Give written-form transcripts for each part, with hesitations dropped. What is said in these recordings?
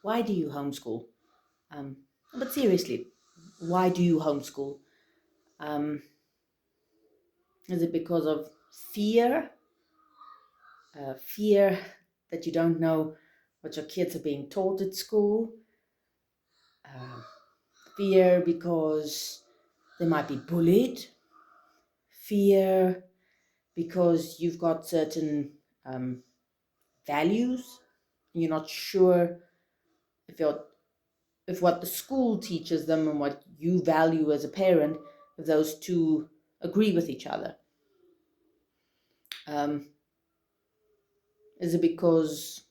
Why do you homeschool? Um, but seriously, why do you homeschool? Um, is it because of fear? Fear that you don't know what your kids are being taught at school? Uh, Fear because they might be bullied? Fear because you've got certain um, values? You're not sure if you're if what the school teaches them and what you value as a parent, if those two agree with each other. Um, is it because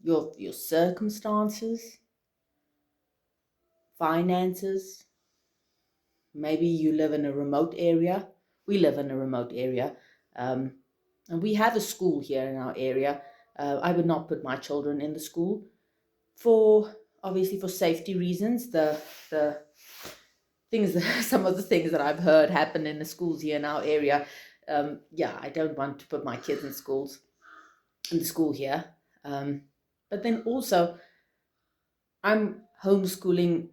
your circumstances, finances? Maybe you live in a remote area. We live in a remote area, um, and we have a school here in our area. I would not put my children in the school for obviously for safety reasons. The things that some of the things that I've heard happen in the schools here in our area. Yeah, I don't want to put my kids in the school here. But then also, I'm homeschooling.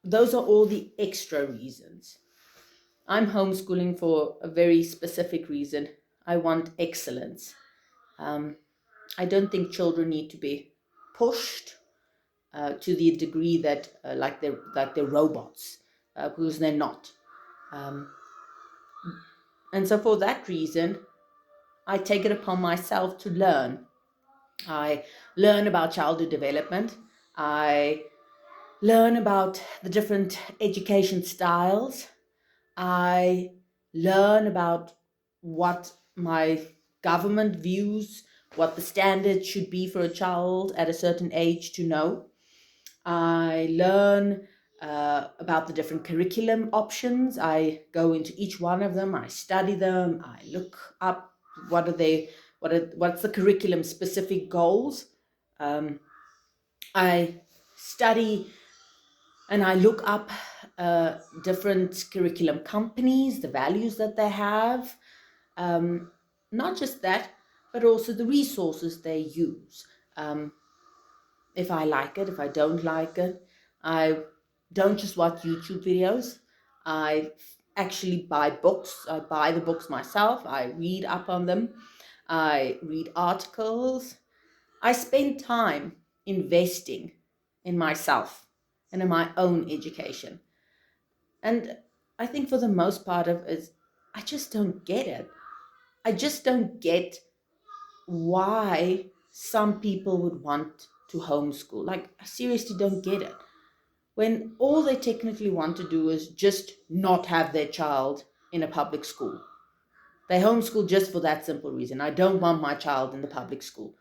Those are all the extra reasons. I'm homeschooling for a very specific reason. I want excellence. Um, I don't think children need to be pushed to the degree that like they're robots, because they're not. Um, and so for that reason, I take it upon myself to learn. I learn about childhood development. I learn about the different education styles. I learn about what my government views, what the standards should be for a child at a certain age to know. I learn about the different curriculum options. I go into each one of them. I study them. I look up what are they, what's the curriculum specific goals. Um, I study and I look up different curriculum companies, the values that they have. Um, Not just that, but also the resources they use. Um, if I like it, if I don't like it. I don't just watch YouTube videos. I actually buy books. I buy the books myself. I read up on them. I read articles. I spend time investing in myself and in my own education. And I think for the most part of it, I just don't get it. I just don't get why some people would want to homeschool. Like, I seriously don't get it. When all they technically want to do is just not have their child in a public school. They homeschool just for that simple reason. I don't want my child in the public school.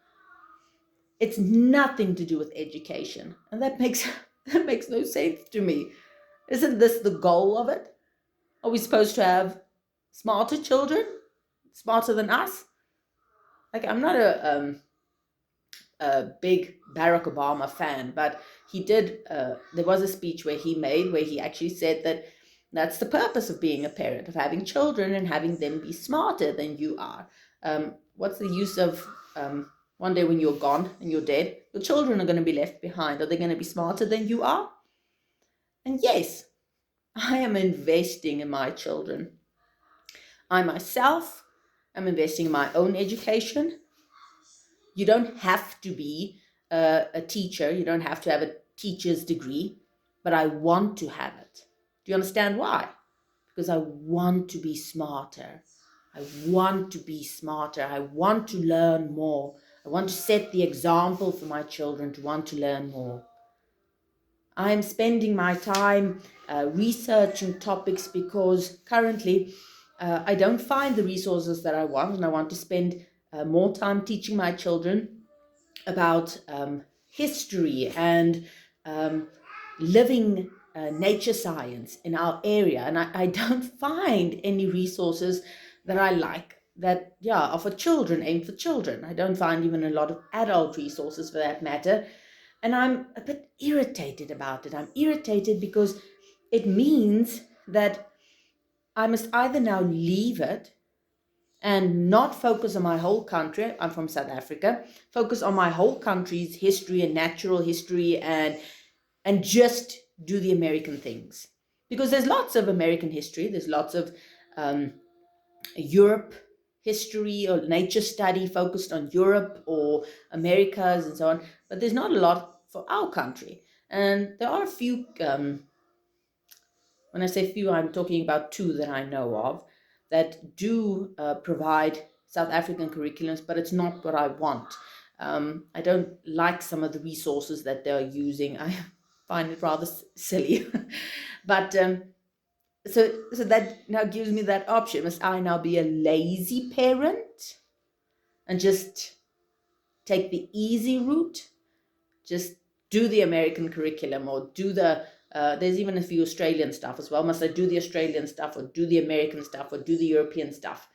It's nothing to do with education. And that makes that makes no sense to me. Isn't this the goal of it? Are we supposed to have smarter children? Smarter than us? Like, I'm not a big Barack Obama fan, but he did. There was a speech where he made where he actually said that that's the purpose of being a parent, of having children and having them be smarter than you are. What's the use of one day when you're gone and you're dead, your children are going to be left behind? Are they going to be smarter than you are? And yes, I am investing in my children. I myself am investing in my own education. You don't have to be a teacher, you don't have to have a teacher's degree, but I want to have it. Do you understand why? Because I want to be smarter. I want to be smarter. I want to learn more. I want to set the example for my children to want to learn more. I am spending my time researching topics because currently I don't find the resources that I want, and I want to spend more time teaching my children about history and um, living nature science in our area. And I don't find any resources that I like that, yeah, are for children, aimed for children. I don't find even a lot of adult resources for that matter. And I'm a bit irritated about it. I'm irritated because it means that I must either now leave it and not focus on my whole country. I'm from South Africa. Focus on my whole country's history and natural history, and just do the American things. Because there's lots of American history, there's lots of um, Europe history or nature study focused on Europe or Americas and so on, but there's not a lot for our country. And there are a few, when I say few, I'm talking about two that I know of that do provide South African curriculums, but it's not what I want. I don't like some of the resources that they're using. I find it rather silly. But so that now gives me that option. Must I now be a lazy parent and just take the easy route? Just do the American curriculum, or do the there's even a few Australian stuff as well. Must I do the Australian stuff, or do the American stuff, or do the European stuff?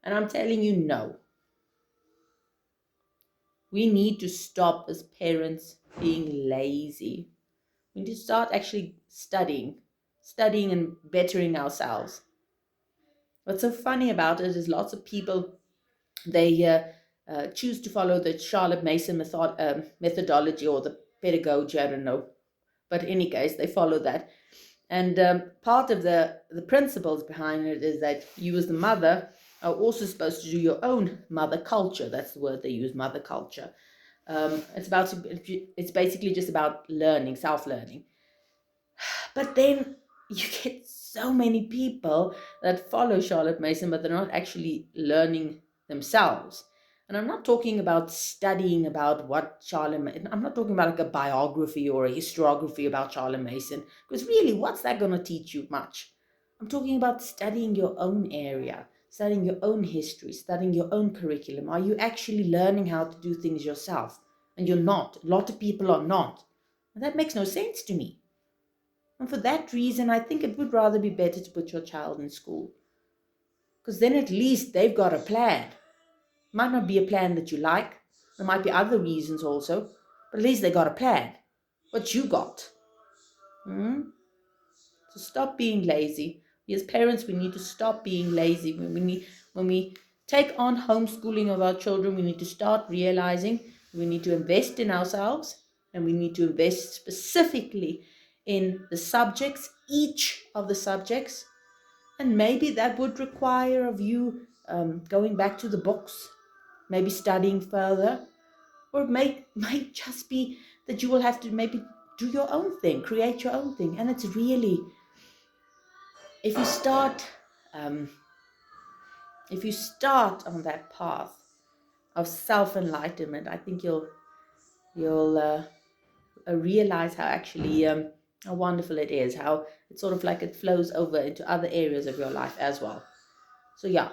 And I'm telling you, no. We need to stop as parents being lazy. We need to start actually studying and bettering ourselves. What's so funny about it is lots of people, they choose to follow the Charlotte Mason methodology, or the pedagogy, I don't know. But in any case, they follow that. And part of the principles behind it is that you, as the mother, are also supposed to do your own mother culture. That's the word they use, mother culture. It's basically just about learning, self-learning. But then you get so many people that follow Charlotte Mason, but they're not actually learning themselves. And I'm not talking about studying about what Charlotte Mason, I'm not talking about like a biography or a historiography about Charlotte Mason, because really, what's that going to teach you much? I'm talking about studying your own area, studying your own history, studying your own curriculum. Are you actually learning how to do things yourself? And you're not. A lot of people are not. And that makes no sense to me. And for that reason, I think it would rather be better to put your child in school. Because then at least they've got a plan. Might not be a plan that you like. There might be other reasons also. But at least they got a plan. What you got. Hmm? So stop being lazy. We as parents, we need to stop being lazy. When we take on homeschooling of our children, we need to start realizing we need to invest in ourselves, and we need to invest specifically in the subjects, each of the subjects. And maybe that would require of you going back to the books, maybe studying further, or it might just be that you will have to maybe do your own thing, create your own thing. And it's really, if you start um, if you start on that path of self-enlightenment, I think you'll realize how actually how wonderful it is, how it's sort of like it flows over into other areas of your life as well. So yeah,